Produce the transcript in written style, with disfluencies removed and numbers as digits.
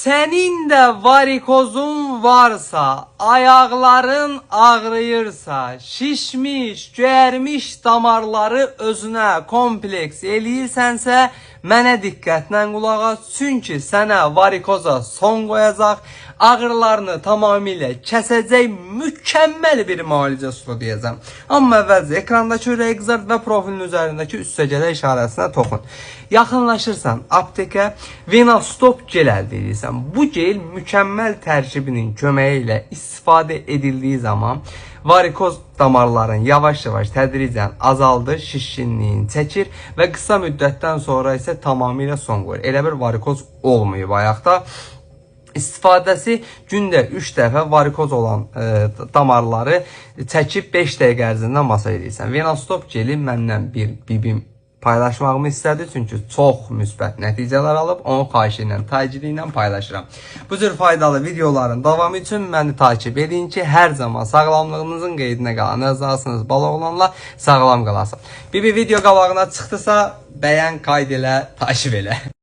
Senin de varikozun varsa, ayakların ağrıyırsa, şişmiş, gərmiş damarları özünə kompleks eləyirsənsə, mənə diqqətlə qulaq as. Çünki sənə varikoza son qoyacaq, ağrılarını tamamilə kəsəcək mükəmməl bir müalicə üsulu deyəcəm. Amma əvvəlcə ekrandakı Rexart və profilin üzərindəki üstəgələ işarəsinə toxun. Yaxınlaşırsan aptekə Venastop gel əldə edirsən. Bu gel mükəmməl tərkibinin köməyi ilə istifadə edildiyi zaman varikoz damarların yavaş-yavaş tədricən azaldır, şişkinliyin çəkir və qısa müddətdən sonra isə tamamilə son qoyur. Elə bir varikoz olmayıb ayaqda. İstifadəsi gündə 3 dəfə varikoz olan damarları çəkib 5 dəqiqə ərzində masaj edirsən. Venastop geli məndən bir bibim paylaşmağımı istədi, çünki çox müsbət nəticələr alıb, onu xahiş ilə, təcili paylaşıram. Bu cür faydalı videoların davamı üçün məni takip edin ki, hər zaman sağlamlığınızın qeydinə qalan, əzasınız bala olanla sağlam qalasın. Bir video qabağına çıxdısa, bəyən, qayd elə, takip elə.